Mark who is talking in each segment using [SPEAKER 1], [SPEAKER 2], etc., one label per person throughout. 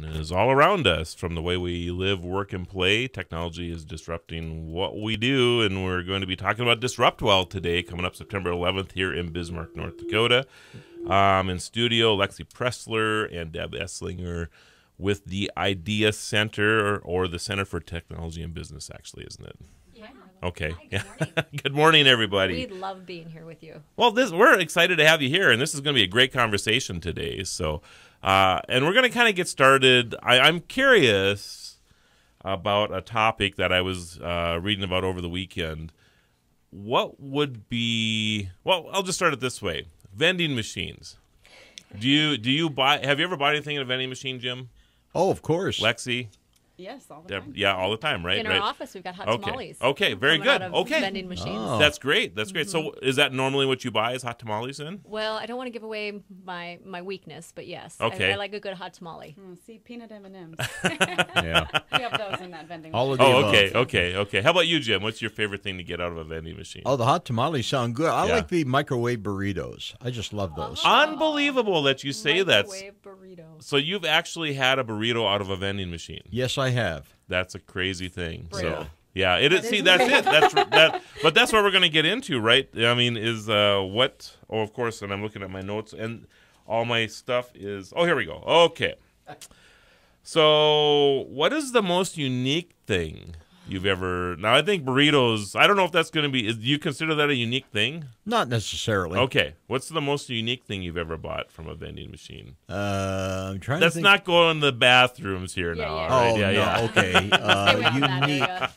[SPEAKER 1] Disruption is all around us, from the way we live, work, and play. Technology is disrupting what we do, and we're going to be talking about Disrupt Well today, coming up September 11th here in Bismarck, North Dakota. In studio, Lexi Preszler and Deb Eslinger with the Idea Center, or the Center for Technology and Business, actually, isn't it?
[SPEAKER 2] Yeah.
[SPEAKER 1] Okay.
[SPEAKER 2] Hi, good morning.
[SPEAKER 1] Good morning, everybody.
[SPEAKER 2] We love being here with you.
[SPEAKER 1] Well, we're excited to have you here, and this is going to be a great conversation today. So, and we're going to kind of get started. I'm curious about a topic that I was reading about over the weekend. What would be? Well, I'll just start it this way: vending machines. Do you buy? Have you ever bought anything in a vending machine, Jim?
[SPEAKER 3] Oh, of course.
[SPEAKER 1] Lexi?
[SPEAKER 4] Yes, all the time.
[SPEAKER 1] Yeah, all the time, right?
[SPEAKER 2] In our office, we've got hot tamales.
[SPEAKER 1] Okay, very
[SPEAKER 2] coming
[SPEAKER 1] good.
[SPEAKER 2] out of
[SPEAKER 1] Okay.
[SPEAKER 2] vending machines.
[SPEAKER 3] Oh.
[SPEAKER 1] That's great. That's great. So is that normally what you buy, is hot tamales then?
[SPEAKER 2] Well, I don't want to give away my weakness, but yes.
[SPEAKER 1] Okay.
[SPEAKER 2] I like a good hot tamale.
[SPEAKER 4] See, peanut M&Ms.
[SPEAKER 3] Yeah.
[SPEAKER 4] We have those in that vending
[SPEAKER 3] All
[SPEAKER 4] machine.
[SPEAKER 3] of the above.
[SPEAKER 1] Okay. How about you, Jim? What's your favorite thing to get out of a vending machine?
[SPEAKER 3] Oh, the hot tamales sound good. I
[SPEAKER 1] Yeah.
[SPEAKER 3] like the microwave burritos. I just love those.
[SPEAKER 1] Unbelievable that you say that.
[SPEAKER 2] Microwave burrito.
[SPEAKER 1] So you've actually had a burrito out of a vending machine.
[SPEAKER 3] Yes, I have.
[SPEAKER 1] That's a crazy thing. So
[SPEAKER 2] Brave.
[SPEAKER 1] yeah, it is. See, that's it. But that's what we're going to get into, right? I mean, is what? Oh, of course. And I'm looking at my notes, and all my stuff is. Oh, here we go. Okay. So, what is the most unique thing you've ever? Now, I think burritos. I don't know if that's going to be. Do you consider that a unique thing?
[SPEAKER 3] Not necessarily.
[SPEAKER 1] Okay. What's the most unique thing you've ever bought from a vending machine?
[SPEAKER 3] I'm trying to
[SPEAKER 1] Let's
[SPEAKER 3] think.
[SPEAKER 1] not go in the bathrooms here
[SPEAKER 2] Yeah,
[SPEAKER 1] now.
[SPEAKER 2] yeah.
[SPEAKER 1] all right?
[SPEAKER 3] Oh,
[SPEAKER 1] Yeah,
[SPEAKER 3] no.
[SPEAKER 1] yeah.
[SPEAKER 3] Okay.
[SPEAKER 2] Stay away from that
[SPEAKER 3] Unique.
[SPEAKER 2] area.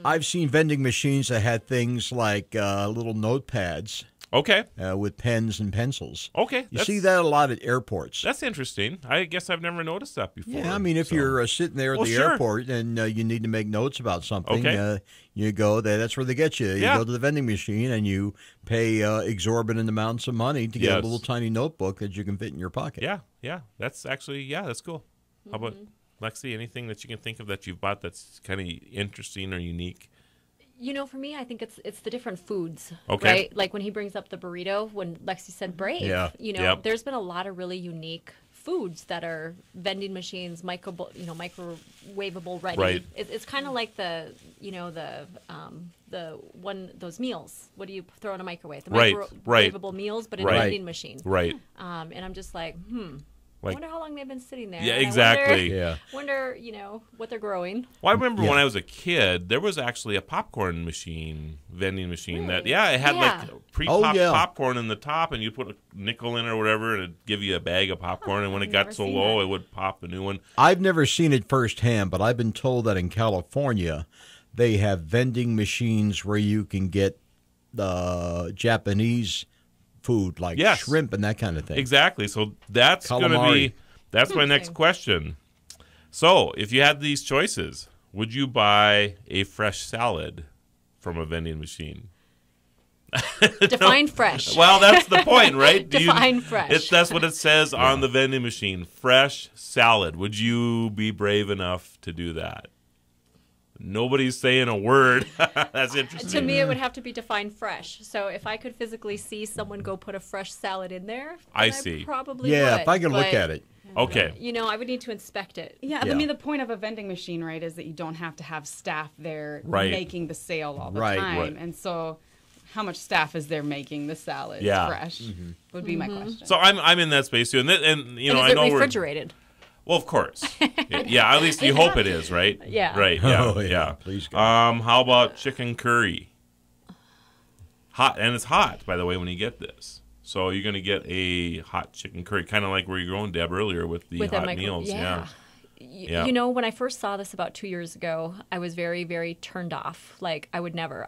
[SPEAKER 3] I've seen vending machines that had things like little notepads
[SPEAKER 1] Okay.
[SPEAKER 3] with pens and pencils.
[SPEAKER 1] Okay.
[SPEAKER 3] You see that a lot at airports.
[SPEAKER 1] That's interesting. I guess I've never noticed that before.
[SPEAKER 3] Yeah, I mean, if
[SPEAKER 1] So-
[SPEAKER 3] you're sitting there at
[SPEAKER 1] Well,
[SPEAKER 3] the
[SPEAKER 1] sure.
[SPEAKER 3] airport and you need to make notes about something,
[SPEAKER 1] Okay.
[SPEAKER 3] you go there. That's where they get you. You
[SPEAKER 1] Yeah.
[SPEAKER 3] go to the vending machine and you pay exorbitant amounts of money to get
[SPEAKER 1] Yes.
[SPEAKER 3] a little tiny notebook that you can fit in your pocket.
[SPEAKER 1] Yeah. That's actually, that's cool. How about Lexi? Anything that you can think of that you've bought that's kind of interesting or unique?
[SPEAKER 2] You know, for me, I think it's the different foods,
[SPEAKER 1] Okay.
[SPEAKER 2] right? Like when he brings up the burrito, when Lexi said brave,
[SPEAKER 3] Yeah.
[SPEAKER 2] you know,
[SPEAKER 1] Yep.
[SPEAKER 2] there's been a lot of really unique foods that are vending machines, microwavable ready.
[SPEAKER 1] Right.
[SPEAKER 2] It's kind of like the one, those meals. What do you throw in a microwave? The
[SPEAKER 1] Right, right.
[SPEAKER 2] microwavable meals, but in
[SPEAKER 1] Right.
[SPEAKER 2] a vending machine.
[SPEAKER 1] Right.
[SPEAKER 2] And I'm just like, I
[SPEAKER 1] Like-
[SPEAKER 2] wonder how long they've been sitting there.
[SPEAKER 1] Yeah,
[SPEAKER 2] And I
[SPEAKER 1] exactly.
[SPEAKER 3] Yeah.
[SPEAKER 2] Wonder, what they're growing.
[SPEAKER 1] Well, I remember
[SPEAKER 3] Yeah.
[SPEAKER 1] when I was a kid, there was actually a popcorn machine, vending machine that,
[SPEAKER 2] Really?
[SPEAKER 1] it had
[SPEAKER 2] Yeah.
[SPEAKER 1] like pre-popped
[SPEAKER 3] yeah.
[SPEAKER 1] popcorn in the top, and you put a nickel in or whatever, and it'd give you a bag of popcorn, and when it
[SPEAKER 4] I've
[SPEAKER 1] got
[SPEAKER 4] never
[SPEAKER 1] so
[SPEAKER 4] seen
[SPEAKER 1] low,
[SPEAKER 4] that.
[SPEAKER 1] it would pop a new one.
[SPEAKER 3] I've never seen it firsthand, but I've been told that in California they have vending machines where you can get Japanese food like
[SPEAKER 1] Yes.
[SPEAKER 3] shrimp and that kind of thing.
[SPEAKER 1] Exactly. So that's going to
[SPEAKER 3] Calamari.
[SPEAKER 1] that's my next
[SPEAKER 2] Interesting.
[SPEAKER 1] question. So, if you had these choices, would you buy a fresh salad from a vending machine?
[SPEAKER 2] Define fresh.
[SPEAKER 1] Well, that's the point, right?
[SPEAKER 2] Define fresh.
[SPEAKER 1] That's what it says on the vending machine. Fresh salad. Would you be brave enough to do that? Nobody's saying a word. That's interesting.
[SPEAKER 2] To me, it would have to be defined fresh. So if I could physically see someone go put a fresh salad in there, then
[SPEAKER 1] I see.
[SPEAKER 2] probably
[SPEAKER 3] Yeah,
[SPEAKER 2] would.
[SPEAKER 3] if I can look
[SPEAKER 2] But,
[SPEAKER 3] at it.
[SPEAKER 1] Okay.
[SPEAKER 2] I would need to inspect it.
[SPEAKER 4] Yeah,
[SPEAKER 3] Yeah.
[SPEAKER 4] I mean, the point of a vending machine, right, is that you don't have to have staff there
[SPEAKER 1] Right.
[SPEAKER 4] making the sale all the
[SPEAKER 3] Right,
[SPEAKER 4] time.
[SPEAKER 1] right.
[SPEAKER 4] And so how much staff is there making the salad
[SPEAKER 1] Yeah.
[SPEAKER 4] fresh would be my question.
[SPEAKER 1] So I'm in that space too, and
[SPEAKER 2] And is
[SPEAKER 1] I
[SPEAKER 2] it
[SPEAKER 1] know
[SPEAKER 2] refrigerated?
[SPEAKER 1] Well, of course. Yeah, at least you hope it is, right?
[SPEAKER 2] Yeah.
[SPEAKER 1] Right. Yeah.
[SPEAKER 3] Oh, yeah.
[SPEAKER 1] yeah.
[SPEAKER 3] Please,
[SPEAKER 1] How about chicken curry? Hot, and it's hot, by the way, when you get this. So you're going to get a hot chicken curry, kind of like where you're going, Deb, earlier with the
[SPEAKER 2] With that
[SPEAKER 1] hot
[SPEAKER 2] micro-
[SPEAKER 1] meals. Yeah. Yeah.
[SPEAKER 2] When I first saw this about 2 years ago, I was very, very turned off. Like, I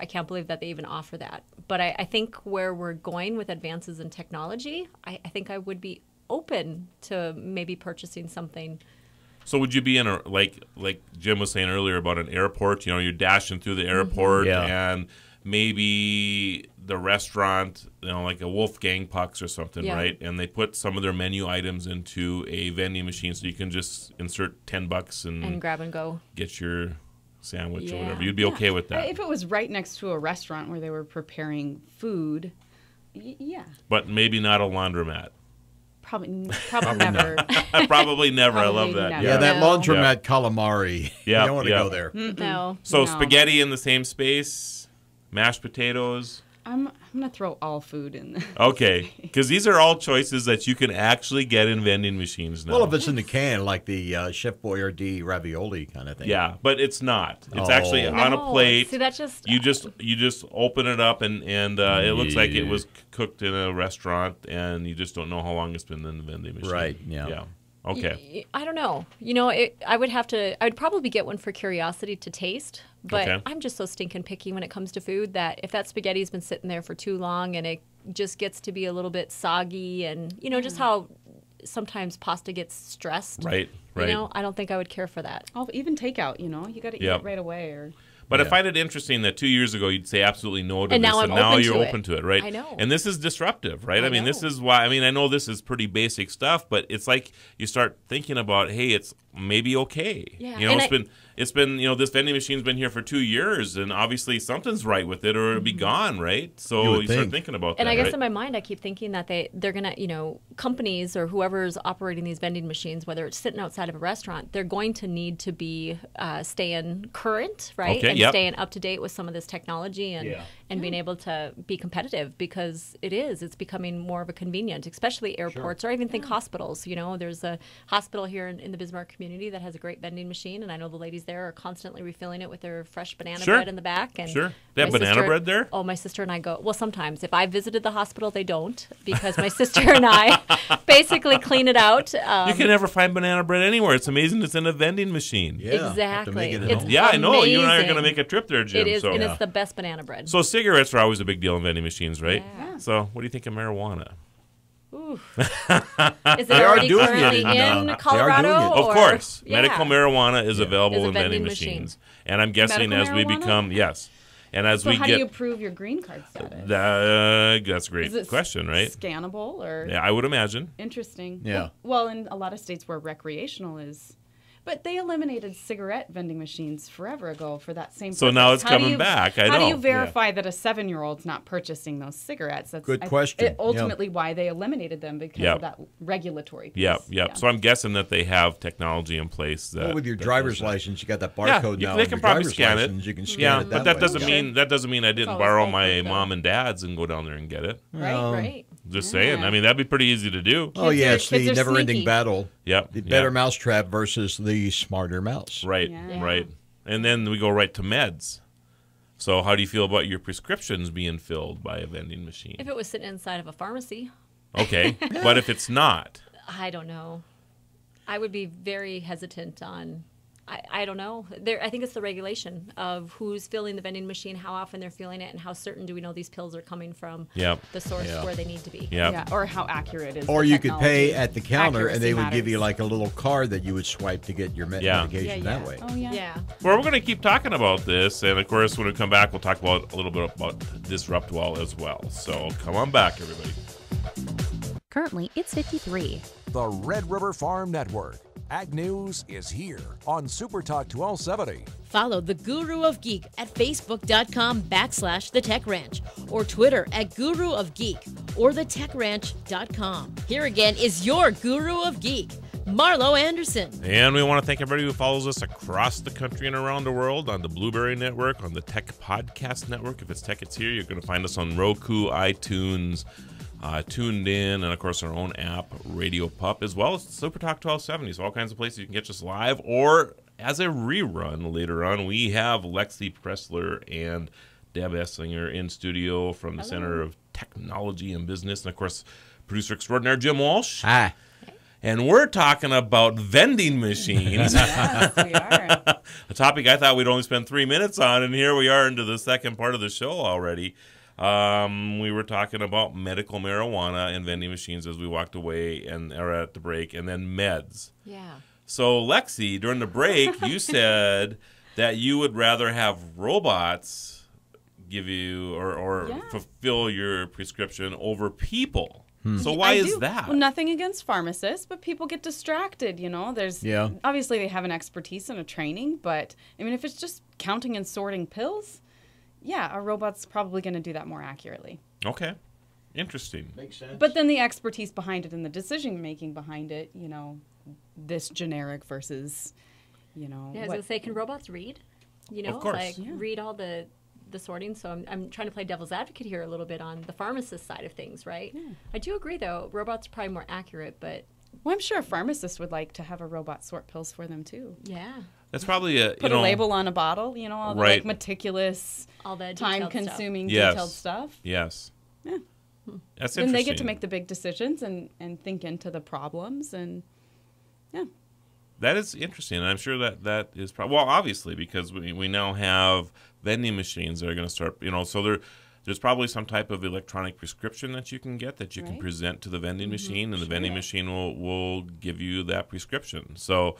[SPEAKER 2] can't believe that they even offer that. But I think where we're going with advances in technology, I think I would be open to maybe purchasing something.
[SPEAKER 1] So would you be in a like Jim was saying earlier about an airport? You're dashing through the airport,
[SPEAKER 3] Yeah.
[SPEAKER 1] and maybe the restaurant, like a Wolfgang Pucks or something,
[SPEAKER 2] Yeah.
[SPEAKER 1] right? And they put some of their menu items into a vending machine, so you can just insert $10
[SPEAKER 2] And grab and go.
[SPEAKER 1] get your sandwich or
[SPEAKER 2] Yeah.
[SPEAKER 1] whatever. You'd be okay with that,
[SPEAKER 4] If it was right next to a restaurant where they were preparing food, yeah.
[SPEAKER 1] but maybe not a laundromat.
[SPEAKER 4] Probably never.
[SPEAKER 1] Probably never. I love
[SPEAKER 4] Probably
[SPEAKER 1] that.
[SPEAKER 4] never.
[SPEAKER 3] Yeah, that
[SPEAKER 2] No.
[SPEAKER 3] laundromat calamari.
[SPEAKER 1] Yeah,
[SPEAKER 3] You don't want to
[SPEAKER 1] yeah.
[SPEAKER 3] go there.
[SPEAKER 2] No.
[SPEAKER 1] So
[SPEAKER 4] No.
[SPEAKER 1] spaghetti in the same space, mashed potatoes.
[SPEAKER 4] I'm gonna throw all food in there.
[SPEAKER 1] Okay, because these are all choices that you can actually get in vending machines now.
[SPEAKER 3] Well, if it's in the can, like the Chef Boyardee ravioli kind of thing.
[SPEAKER 1] Yeah, but it's not. It's
[SPEAKER 3] Oh.
[SPEAKER 1] actually on a
[SPEAKER 2] No,
[SPEAKER 1] plate.
[SPEAKER 2] See, that just
[SPEAKER 1] You just open it up and it looks like it was cooked in a restaurant, and you just don't know how long it's been in the vending machine.
[SPEAKER 3] Right, yeah.
[SPEAKER 1] Yeah. Okay.
[SPEAKER 2] I don't know. I would probably get one for curiosity to taste, but
[SPEAKER 1] Okay.
[SPEAKER 2] I'm just so stinking picky when it comes to food that if that spaghetti's been sitting there for too long and it just gets to be a little bit soggy and, just how sometimes pasta gets stressed.
[SPEAKER 1] Right. Right.
[SPEAKER 2] I don't think I would care for that.
[SPEAKER 4] Oh, even takeout. You got to eat
[SPEAKER 1] Yep.
[SPEAKER 4] it right away. Or
[SPEAKER 1] But I
[SPEAKER 3] Yeah.
[SPEAKER 1] find it interesting that 2 years ago you'd say absolutely no to
[SPEAKER 2] And
[SPEAKER 1] this,
[SPEAKER 2] now
[SPEAKER 1] and
[SPEAKER 2] I'm
[SPEAKER 1] now
[SPEAKER 2] open
[SPEAKER 1] you're
[SPEAKER 2] to it.
[SPEAKER 1] open to it, right?
[SPEAKER 2] I know.
[SPEAKER 1] And this is disruptive, right?
[SPEAKER 2] I
[SPEAKER 1] I mean, this
[SPEAKER 2] know.
[SPEAKER 1] is why. I mean, I know this is pretty basic stuff, but it's like you start thinking about, hey, it's maybe okay.
[SPEAKER 2] Yeah,
[SPEAKER 1] It's
[SPEAKER 2] and
[SPEAKER 1] been this vending machine's been here for 2 years, and obviously something's right with it, or it'll be gone, right? So
[SPEAKER 3] You would
[SPEAKER 1] you start
[SPEAKER 3] think.
[SPEAKER 1] thinking about
[SPEAKER 2] And
[SPEAKER 1] that,
[SPEAKER 2] I guess
[SPEAKER 1] right?
[SPEAKER 2] in my mind, I keep thinking that they're going to, companies or whoever's operating these vending machines, whether it's sitting outside of a restaurant, they're going to need to be staying current, right?
[SPEAKER 1] Okay,
[SPEAKER 2] and
[SPEAKER 1] yep.
[SPEAKER 2] staying up to date with some of this technology and being able to be competitive because it's becoming more of a convenient, especially airports or I even think hospitals. There's a hospital here in the Bismarck community that has a great vending machine, and I know the ladies there are constantly refilling it with their fresh banana
[SPEAKER 1] Sure.
[SPEAKER 2] bread in the back. And
[SPEAKER 1] Sure. They have
[SPEAKER 2] my
[SPEAKER 1] banana bread there?
[SPEAKER 2] Oh, my sister and I go. Well, sometimes if I visited the hospital, they don't because my sister and I basically clean it out.
[SPEAKER 1] You can never find banana bread anywhere. It's amazing it's in a vending machine.
[SPEAKER 3] Yeah, have to make
[SPEAKER 2] Exactly.
[SPEAKER 3] it at
[SPEAKER 2] It's
[SPEAKER 3] home.
[SPEAKER 1] Yeah, I know. You and I are
[SPEAKER 2] amazing.
[SPEAKER 1] going to make a trip there, Jim.
[SPEAKER 2] It is,
[SPEAKER 1] so.
[SPEAKER 2] and it's the best banana bread.
[SPEAKER 1] So cigarettes are always a big deal in vending machines, right?
[SPEAKER 2] Yeah.
[SPEAKER 1] So what do you think of marijuana?
[SPEAKER 2] Is it
[SPEAKER 3] They are
[SPEAKER 2] already
[SPEAKER 3] doing it
[SPEAKER 2] currently
[SPEAKER 3] in,
[SPEAKER 2] in
[SPEAKER 3] they are doing it.
[SPEAKER 2] Colorado?
[SPEAKER 1] Of
[SPEAKER 2] or-
[SPEAKER 1] course,
[SPEAKER 2] Yeah.
[SPEAKER 1] medical marijuana is available
[SPEAKER 2] Is a
[SPEAKER 1] in vending
[SPEAKER 2] vending machine.
[SPEAKER 1] machines, and I'm guessing
[SPEAKER 4] Medical
[SPEAKER 1] as we
[SPEAKER 4] marijuana?
[SPEAKER 1] become and as
[SPEAKER 4] so
[SPEAKER 1] we
[SPEAKER 4] how do you
[SPEAKER 1] get
[SPEAKER 4] prove your green card status?
[SPEAKER 1] that's a great
[SPEAKER 4] Is it
[SPEAKER 1] question, right?
[SPEAKER 4] Scannable or
[SPEAKER 1] Yeah, I would imagine.
[SPEAKER 4] interesting?
[SPEAKER 3] Yeah.
[SPEAKER 4] Well, in a lot of states where recreational is, but they eliminated cigarette vending machines forever ago for that same.
[SPEAKER 1] So
[SPEAKER 4] purpose.
[SPEAKER 1] now it's
[SPEAKER 4] How do
[SPEAKER 1] coming
[SPEAKER 4] you-
[SPEAKER 1] back. I
[SPEAKER 4] How do
[SPEAKER 1] know.
[SPEAKER 4] you verify that a 7-year-old's not purchasing those cigarettes? That's
[SPEAKER 3] Good question.
[SPEAKER 4] Ultimately, why they eliminated them because
[SPEAKER 1] Yep.
[SPEAKER 4] of that regulatory piece.
[SPEAKER 1] Yep.
[SPEAKER 4] Yeah.
[SPEAKER 1] So I'm guessing that they have technology in place that
[SPEAKER 3] Well, with your
[SPEAKER 1] that
[SPEAKER 3] driver's
[SPEAKER 1] does that.
[SPEAKER 3] license, you got that
[SPEAKER 1] Yeah,
[SPEAKER 3] barcode now.
[SPEAKER 1] they
[SPEAKER 3] on
[SPEAKER 1] can
[SPEAKER 3] your
[SPEAKER 1] probably
[SPEAKER 3] driver's
[SPEAKER 1] scan
[SPEAKER 3] license.
[SPEAKER 1] it.
[SPEAKER 3] You can scan
[SPEAKER 1] Yeah,
[SPEAKER 3] it
[SPEAKER 1] but that
[SPEAKER 3] way.
[SPEAKER 1] doesn't
[SPEAKER 3] Yeah.
[SPEAKER 1] mean I didn't
[SPEAKER 4] always
[SPEAKER 1] borrow
[SPEAKER 4] foolproof,
[SPEAKER 1] my
[SPEAKER 4] though.
[SPEAKER 1] mom and dad's and go down there and get it.
[SPEAKER 2] Right.
[SPEAKER 1] Just saying. I mean, that'd be pretty easy to do.
[SPEAKER 3] Oh yeah, it's
[SPEAKER 4] kids
[SPEAKER 3] the
[SPEAKER 4] are
[SPEAKER 3] never-ending
[SPEAKER 4] sneaky.
[SPEAKER 3] battle.
[SPEAKER 1] Yep.
[SPEAKER 3] The
[SPEAKER 1] yep.
[SPEAKER 3] better mousetrap versus the smarter mouse.
[SPEAKER 1] Right,
[SPEAKER 4] Yeah.
[SPEAKER 1] right. And then we go right to meds. So how do you feel about your prescriptions being filled by a vending machine?
[SPEAKER 2] If it was sitting inside of a pharmacy,
[SPEAKER 1] Okay, but if it's not,
[SPEAKER 2] I don't know. I would be very hesitant on. I don't know. I think it's the regulation of who's filling the vending machine, how often they're filling it, and how certain do we know these pills are coming from
[SPEAKER 1] Yep.
[SPEAKER 2] the source
[SPEAKER 3] Yeah.
[SPEAKER 2] where they need to be.
[SPEAKER 1] yeah.
[SPEAKER 4] Yeah, or how accurate is
[SPEAKER 3] Or
[SPEAKER 4] the
[SPEAKER 3] you could pay
[SPEAKER 4] technology.
[SPEAKER 3] at the counter, and they
[SPEAKER 4] Accuracy
[SPEAKER 3] would give you
[SPEAKER 4] matters.
[SPEAKER 3] like a little card that you would swipe to get your
[SPEAKER 1] Yeah.
[SPEAKER 3] medication
[SPEAKER 2] Yeah,
[SPEAKER 3] that way.
[SPEAKER 4] Oh yeah.
[SPEAKER 2] Yeah.
[SPEAKER 1] Well, we're going to keep talking about this, and of course, when we come back, we'll talk about a little bit about Disruptwell as well. So come on back, everybody.
[SPEAKER 5] Currently, it's 53.
[SPEAKER 6] The Red River Farm Network. Ag News is here on Super Talk 1270.
[SPEAKER 7] Follow the Guru of Geek at Facebook.com/The Tech Ranch or Twitter at Guru of Geek or TheTechRanch.com. Here again is your Guru of Geek, Marlo Anderson.
[SPEAKER 1] And we want to thank everybody who follows us across the country and around the world on the Blueberry Network, on the Tech Podcast Network. If it's Tech, it's here. You're going to find us on Roku, iTunes, Tuned In, and of course our own app, Radio Pup, as well as Super Talk 1270. So all kinds of places you can catch us live or as a rerun later on. We have Lexi, Preszler, and Deb Eslinger in studio from the Center of Technology and Business, and of course producer extraordinaire Jim Walsh.
[SPEAKER 3] Hi.
[SPEAKER 1] And we're talking about vending machines.
[SPEAKER 4] Yes, we are.
[SPEAKER 1] A topic I thought we'd only spend 3 minutes on, and here we are into the second part of the show already. We were talking about medical marijuana and vending machines as we walked away and or at the break, and then meds.
[SPEAKER 2] Yeah.
[SPEAKER 1] So, Lexi, during the break, you said that you would rather have robots give you or
[SPEAKER 4] Yeah.
[SPEAKER 1] fulfill your prescription over people. So why
[SPEAKER 4] I
[SPEAKER 1] is
[SPEAKER 4] do.
[SPEAKER 1] that?
[SPEAKER 4] Well, nothing against pharmacists, but people get distracted, There's
[SPEAKER 3] Yeah.
[SPEAKER 4] obviously they have an expertise and a training, but I mean if it's just counting and sorting pills, yeah, a robot's probably going to do that more accurately.
[SPEAKER 1] Okay. Interesting.
[SPEAKER 3] Makes sense.
[SPEAKER 4] But then the expertise behind it and the decision making behind it, this generic versus,
[SPEAKER 2] Yeah, I was going to say, can robots read?
[SPEAKER 1] Of course.
[SPEAKER 2] Like read all the sorting. So I'm trying to play devil's advocate here a little bit on the pharmacist side of things, right? Yeah. I do agree, though. Robots are probably more accurate, but...
[SPEAKER 4] Well, I'm sure a pharmacist would like to have a robot sort pills for them, too.
[SPEAKER 2] Yeah.
[SPEAKER 1] That's probably a
[SPEAKER 4] Put a label on a bottle, all the
[SPEAKER 1] right.
[SPEAKER 4] meticulous,
[SPEAKER 2] all the
[SPEAKER 4] time-consuming,
[SPEAKER 1] yes.
[SPEAKER 4] detailed stuff.
[SPEAKER 1] Yes.
[SPEAKER 4] Yeah.
[SPEAKER 1] That's
[SPEAKER 4] then
[SPEAKER 1] interesting.
[SPEAKER 4] they get to make the big decisions and think into the problems and
[SPEAKER 1] That is interesting, and I'm sure that is well, obviously, because we now have vending machines that are going to start. So there's probably some type of electronic prescription that you can get that you can present to the vending machine, and the vending machine will give you that prescription. So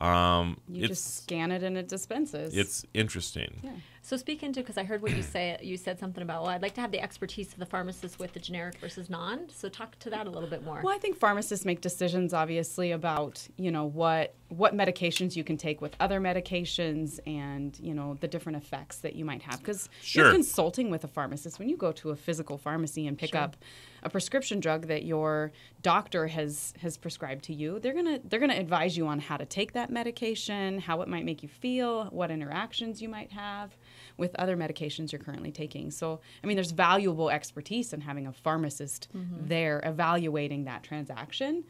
[SPEAKER 4] you just scan it and it dispenses.
[SPEAKER 1] It's interesting.
[SPEAKER 4] Yeah.
[SPEAKER 2] So speaking to, because I heard what you say, you said something about, well, I'd like to have the expertise of the pharmacist with the generic versus non. So talk to that a little bit more.
[SPEAKER 4] Well, I think pharmacists make decisions, obviously, about, what medications you can take with other medications and, the different effects that you might have. Because you're consulting with a pharmacist. When you go to a physical pharmacy and pick up a prescription drug that your doctor has prescribed to you, they're gonna advise you on how to take that medication, how it might make you feel, what interactions you might have with other medications you're currently taking. So, there's valuable expertise in having a pharmacist there evaluating that transaction.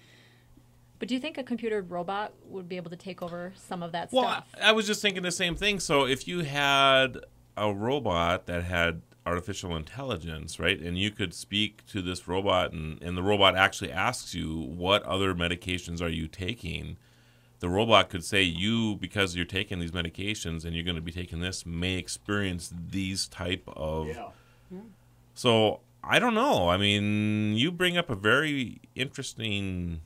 [SPEAKER 2] But do you think a computered robot would be able to take over some of that
[SPEAKER 1] Well,
[SPEAKER 2] stuff?
[SPEAKER 1] I was just thinking the same thing. So if you had a robot that had artificial intelligence, right, and you could speak to this robot and the robot actually asks you, what other medications are you taking? The robot could say, because you're taking these medications and you're going to be taking this, may experience these type of... Yeah. So, I don't know. You bring up a very interesting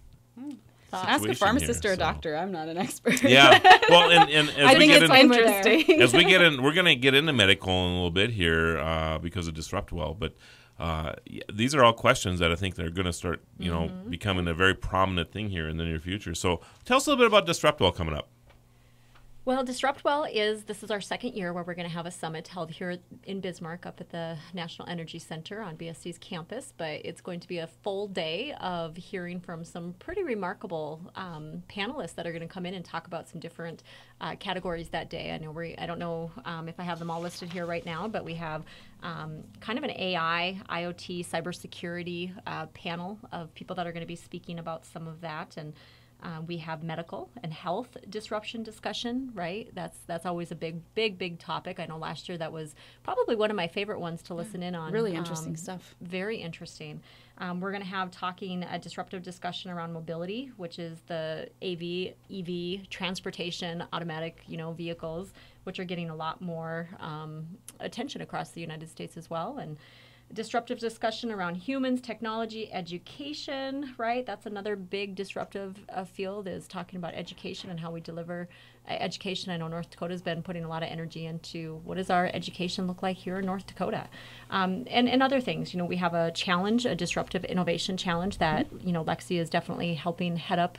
[SPEAKER 4] Ask a pharmacist or a doctor. I'm not an expert.
[SPEAKER 1] Yeah. Well, and as
[SPEAKER 4] I
[SPEAKER 1] we
[SPEAKER 4] think
[SPEAKER 1] get
[SPEAKER 4] it's
[SPEAKER 1] in,
[SPEAKER 4] interesting.
[SPEAKER 1] as we get in, we're going to get into medical in a little bit here because of DisruptWell, but these are all questions that I think they're going to start, becoming a very prominent thing here in the near future. So tell us a little bit about DisruptWell coming up.
[SPEAKER 2] Well, DisruptWell this is our second year where we're going to have a summit held here in Bismarck up at the National Energy Center on BSC's campus, but it's going to be a full day of hearing from some pretty remarkable panelists that are going to come in and talk about some different categories that day. I don't know if I have them all listed here right now, but we have kind of an AI, IoT, cybersecurity panel of people that are going to be speaking about some of that, and we have medical and health disruption discussion, right? That's always a big topic. I know last year that was probably one of my favorite ones to listen in on.
[SPEAKER 4] Really interesting stuff.
[SPEAKER 2] Very interesting. We're going to have a disruptive discussion around mobility, which is the AV, EV, transportation, automatic, vehicles, which are getting a lot more attention across the United States as well. And disruptive discussion around humans, technology, education, right? That's another big disruptive field, is talking about education and how we deliver education. I know North Dakota's been putting a lot of energy into what does our education look like here in North Dakota, and other things. We have a challenge, a disruptive innovation challenge that Lexi is definitely helping head up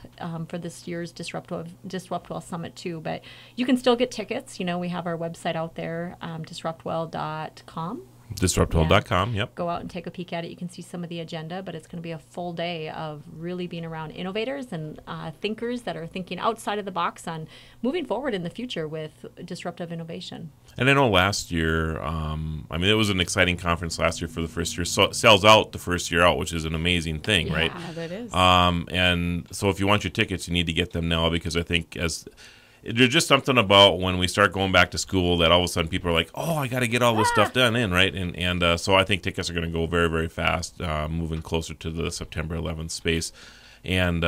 [SPEAKER 2] for this year's DisruptWell Summit too. But you can still get tickets. We have our website out there, disruptwell.com.
[SPEAKER 1] DisruptWell.com, yep.
[SPEAKER 2] Go out and take a peek at it. You can see some of the agenda, but it's going to be a full day of really being around innovators and thinkers that are thinking outside of the box on moving forward in the future with disruptive innovation.
[SPEAKER 1] And I know last year, it was an exciting conference last year for the first year. So it sells out the first year out, which is an amazing thing, right?
[SPEAKER 4] Yeah, that is.
[SPEAKER 1] And so if you want your tickets, you need to get them now, because I think there's just something about when we start going back to school that all of a sudden people are like, oh, I got to get all this stuff done in, right? And so I think tickets are going to go very, very fast, moving closer to the September 11th space. And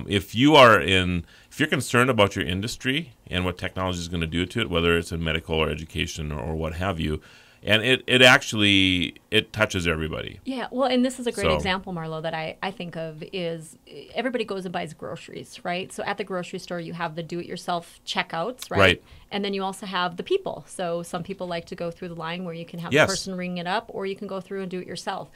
[SPEAKER 1] if you're concerned about your industry and what technology is going to do to it, whether it's in medical or education or what have you, and it actually touches everybody.
[SPEAKER 2] Yeah, well, and this is a great example, Marlo, that I think of is everybody goes and buys groceries, right? So at the grocery store, you have the do-it-yourself checkouts, right? And then you also have the people. So some people like to go through the line where you can have the person ring it up, or you can go through and do it yourself.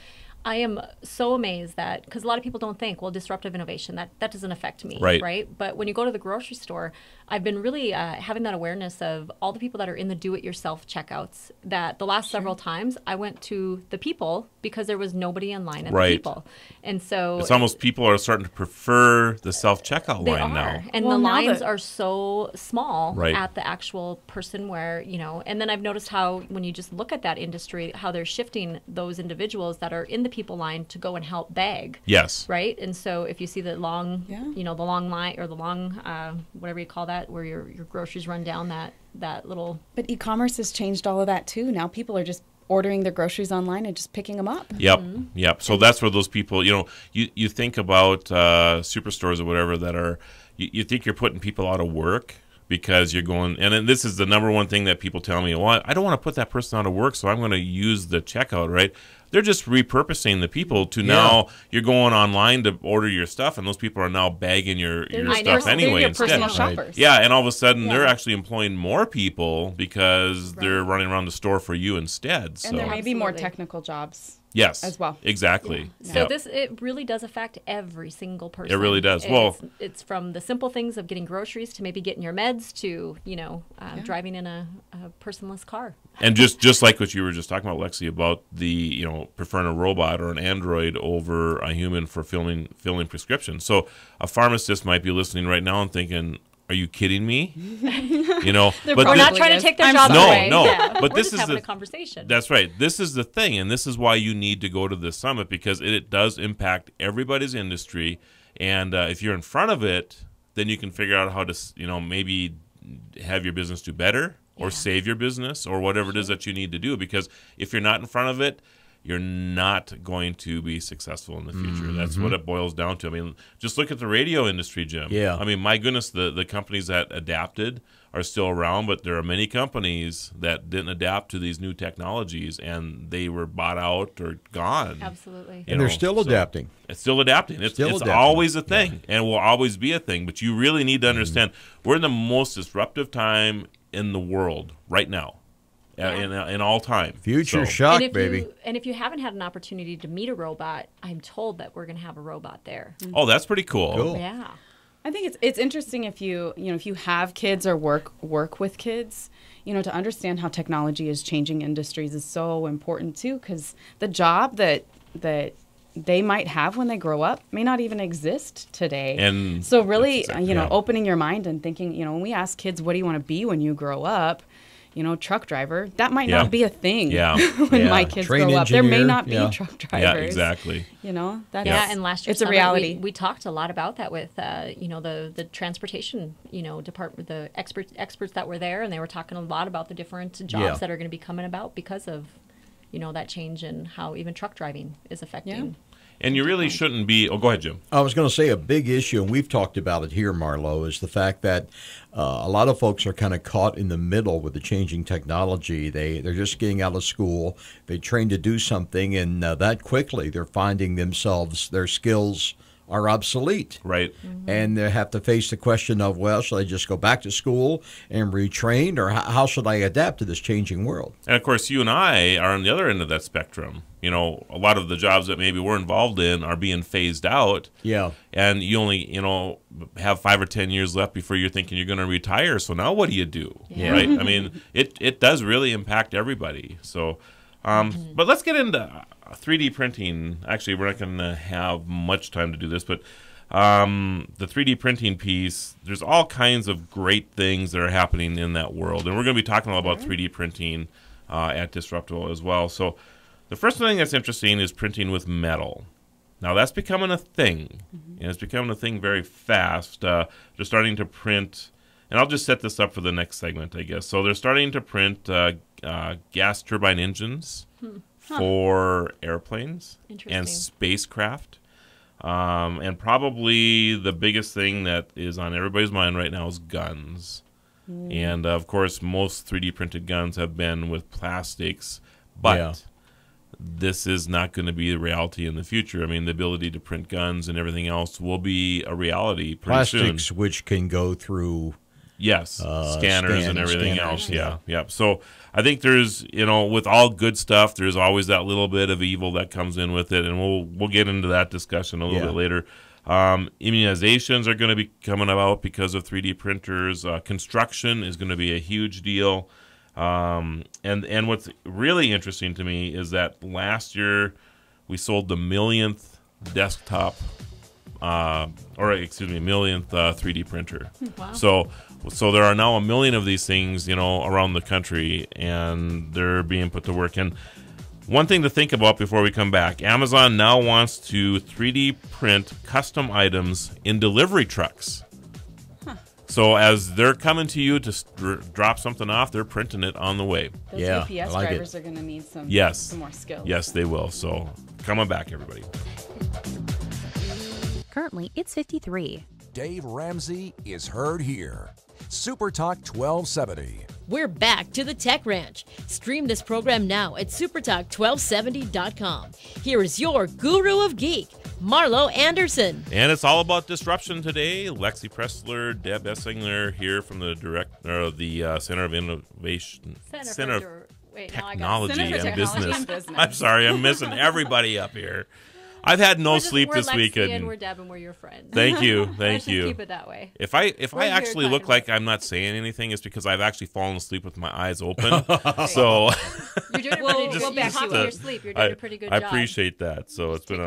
[SPEAKER 2] I am so amazed that, because a lot of people don't think, well, disruptive innovation, that doesn't affect me,
[SPEAKER 1] right?
[SPEAKER 2] But when you go to the grocery store, I've been really having that awareness of all the people that are in the do-it-yourself checkouts, that the last several times I went to the people because there was nobody in line at the people. And so
[SPEAKER 1] it's almost people are starting to prefer the self-checkout line now.
[SPEAKER 2] And the lines are so small
[SPEAKER 1] right.
[SPEAKER 2] at the actual person where, you know, and then I've noticed how when you just look at that industry, how they're shifting those individuals that are in the people line to go and help bag.
[SPEAKER 1] Yes.
[SPEAKER 2] Right? And so if you see the long, you know, the long line or the long, whatever you call that, where your groceries run down that little.
[SPEAKER 4] But e-commerce has changed all of that too. Now people are just ordering their groceries online and just picking them up.
[SPEAKER 1] Yep. Yep. So that's where those people, you know, you think about superstores or whatever that are, you think you're putting people out of work because you're going, and then this is the number one thing that people tell me, well, I don't want to put that person out of work, so I'm going to use the checkout, right? They're just repurposing the people to now you're going online to order your stuff, and those people are now bagging your stuff anyway
[SPEAKER 4] your
[SPEAKER 1] instead.
[SPEAKER 4] personal shoppers.
[SPEAKER 1] Yeah, and all of a sudden they're actually employing more people because they're running around the store for you instead. So.
[SPEAKER 4] And there may be more technical jobs.
[SPEAKER 1] Yes,
[SPEAKER 4] as well.
[SPEAKER 1] Exactly.
[SPEAKER 2] Yeah. So it really does affect every single person.
[SPEAKER 1] It really does.
[SPEAKER 2] It's from the simple things of getting groceries to maybe getting your meds to, you know, driving in a personless car.
[SPEAKER 1] And just like what you were just talking about, Lexi, about the, you know, preferring a robot or an android over a human for filling prescriptions. So a pharmacist might be listening right now and thinking, are you kidding me? You know,
[SPEAKER 2] but we're not trying to take their jobs away.
[SPEAKER 1] No.
[SPEAKER 2] Yeah.
[SPEAKER 1] But
[SPEAKER 2] we're
[SPEAKER 1] this
[SPEAKER 2] just
[SPEAKER 1] is
[SPEAKER 2] having
[SPEAKER 1] a
[SPEAKER 2] conversation.
[SPEAKER 1] That's right. This is the thing, and this is why you need to go to this summit, because it does impact everybody's industry. And if you're in front of it, then you can figure out how to, you know, maybe have your business do better or save your business or whatever it is that you need to do. Because if you're not in front of it, you're not going to be successful in the future. That's what it boils down to. I mean, just look at the radio industry, Jim.
[SPEAKER 3] Yeah.
[SPEAKER 1] I mean, my goodness, the companies that adapted are still around, but there are many companies that didn't adapt to these new technologies, and they were bought out or gone.
[SPEAKER 2] Absolutely.
[SPEAKER 3] And they're still adapting.
[SPEAKER 1] It's still adapting. It's always a thing, and will always be a thing. But you really need to understand we're in the most disruptive time in the world right now. In all time.
[SPEAKER 3] Future shock,
[SPEAKER 2] and
[SPEAKER 3] baby.
[SPEAKER 2] And if you haven't had an opportunity to meet a robot, I'm told that we're going to have a robot there.
[SPEAKER 1] Oh, that's pretty cool.
[SPEAKER 2] Yeah.
[SPEAKER 4] I think it's interesting if you have kids or work with kids, you know, to understand how technology is changing industries is so important too, because the job that they might have when they grow up may not even exist today. And so really, opening your mind and thinking, you know, when we ask kids, what do you want to be when you grow up? You know, truck driver, that might not be a thing when my kids grow up. There may not be truck drivers.
[SPEAKER 1] Yeah, exactly.
[SPEAKER 4] You know, that's
[SPEAKER 2] and last year
[SPEAKER 4] it's a reality.
[SPEAKER 2] We talked a lot about that with, you know, the transportation, you know, department, the experts that were there, and they were talking a lot about the different jobs that are going to be coming about because of, you know, that change in how even truck driving is affecting.
[SPEAKER 1] Yeah. And you really shouldn't be. Oh, go ahead, Jim.
[SPEAKER 3] I was going to say a big issue, and we've talked about it here, Marlo, is the fact that a lot of folks are kind of caught in the middle with the changing technology. They're just getting out of school. They train to do something, and that quickly they're finding their skills are obsolete.
[SPEAKER 1] Right.
[SPEAKER 3] And they have to face the question of, well, should I just go back to school and retrain, or how should I adapt to this changing world?
[SPEAKER 1] And, of course, you and I are on the other end of that spectrum. You know, a lot of the jobs that maybe we're involved in are being phased out.
[SPEAKER 3] Yeah.
[SPEAKER 1] And you only, you know, have 5 or 10 years left before you're thinking you're going to retire. So now what do you do? Yeah. Right? I mean, it does really impact everybody. So, but let's get into 3D printing. Actually, we're not going to have much time to do this, but the 3D printing piece, there's all kinds of great things that are happening in that world. And we're going to be talking a lot about 3D printing at Disruptable as well. So the first thing that's interesting is printing with metal. Now, that's becoming a thing, and it's becoming a thing very fast. They're starting to print, and I'll just set this up for the next segment, I guess. So they're starting to print gas turbine engines for airplanes and spacecraft. And probably the biggest thing that is on everybody's mind right now is guns. And, of course, most 3D printed guns have been with plastics, but this is not going to be the reality in the future. I mean, the ability to print guns and everything else will be a reality pretty soon.
[SPEAKER 3] Plastics which can go through
[SPEAKER 1] Yes, scanners and everything else. Yeah, yeah. So I think there's, with all good stuff, there's always that little bit of evil that comes in with it, and we'll get into that discussion a little bit later. Immunizations are going to be coming about because of 3D printers. Construction is going to be a huge deal. And what's really interesting to me is that last year we sold the millionth desktop, millionth 3D printer.
[SPEAKER 2] Wow.
[SPEAKER 1] So there are now 1 million of these things, around the country, and they're being put to work. And one thing to think about before we come back, Amazon now wants to 3D print custom items in delivery trucks. So as they're coming to you to drop something off, they're printing it on the way.
[SPEAKER 4] Those UPS drivers are going to need some more skills.
[SPEAKER 1] Yes, they will. So coming back, everybody.
[SPEAKER 5] Currently, it's 53.
[SPEAKER 6] Dave Ramsey is heard here. Super Talk 1270.
[SPEAKER 7] We're back to the Tech Ranch. Stream this program now at supertalk1270.com. Here is your guru of geek, Marlo Anderson.
[SPEAKER 1] And it's all about disruption today. Lexi Preszler, Deb Eslinger here from the Center of Innovation, Center of Technology and Business. I'm sorry, I'm missing everybody up here. I've had no sleep this weekend.
[SPEAKER 2] And we're Deb and we're your friends.
[SPEAKER 1] Thank you, thank you.
[SPEAKER 2] Keep it that way.
[SPEAKER 1] If I actually look like I'm not saying anything, it's because I've actually fallen asleep with my eyes open. So
[SPEAKER 2] you're doing we'll back you in your sleep. You're doing a pretty good job.
[SPEAKER 1] I appreciate that. So
[SPEAKER 4] Just
[SPEAKER 1] it's been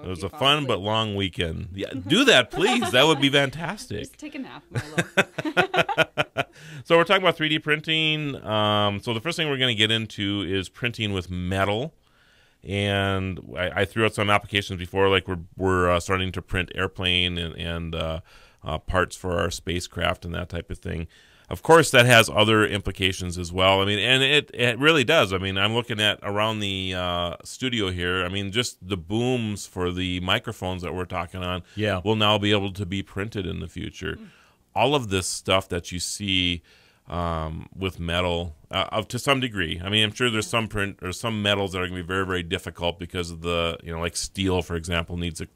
[SPEAKER 4] it
[SPEAKER 1] was a fun but long weekend. Yeah, do that, please. That would be fantastic.
[SPEAKER 4] Just take a nap, Marlo.
[SPEAKER 1] So we're talking about 3D printing. So the first thing we're going to get into is printing with metal. And I threw out some applications before, like we're starting to print airplane and parts for our spacecraft and that type of thing. Of course, that has other implications as well. I mean, and it really does. I mean, I'm looking at around the studio here. I mean, just the booms for the microphones that we're talking on will now be able to be printed in the future. All of this stuff that you see with metal, to some degree. I mean, I'm sure there's some print or some metals that are going to be very, very difficult because of the, like steel, for example, needs a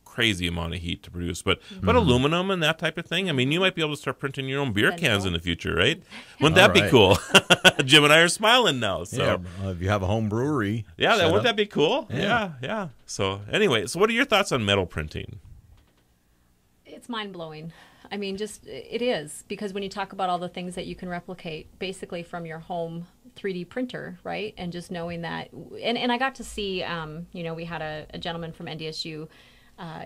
[SPEAKER 1] crazy amount of heat to produce. But aluminum and that type of thing, I mean, you might be able to start printing your own beer cans in the future, right? Wouldn't that be cool? Jim and I are smiling now. So
[SPEAKER 3] if you have a home brewery.
[SPEAKER 1] Yeah, wouldn't that be cool? Yeah. So anyway, so what are your thoughts on metal printing?
[SPEAKER 2] It's mind-blowing. I mean, it is, because when you talk about all the things that you can replicate basically from your home 3D printer, right? And just knowing that, and I got to see, we had a gentleman from NDSU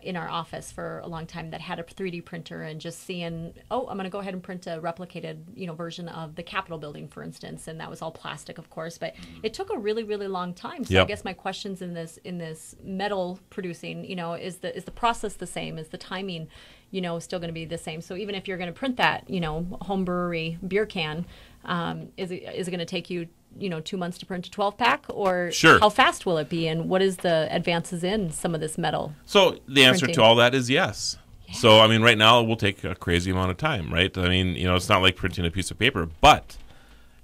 [SPEAKER 2] in our office for a long time that had a 3D printer, and just seeing, I'm going to go ahead and print a replicated, version of the Capitol building, for instance, and that was all plastic, of course, but it took a really, really long time. So I guess my questions in this metal producing, is the process the same? Is the timing, still going to be the same? So even if you're going to print that, home brewery beer can, is it going to take you 2 months to print a 12-pack, or how fast will it be, and what is the advances in some of this metal?
[SPEAKER 1] So the answer to all that is yes. Yeah. So, I mean, right now it will take a crazy amount of time, right? I mean, it's not like printing a piece of paper, but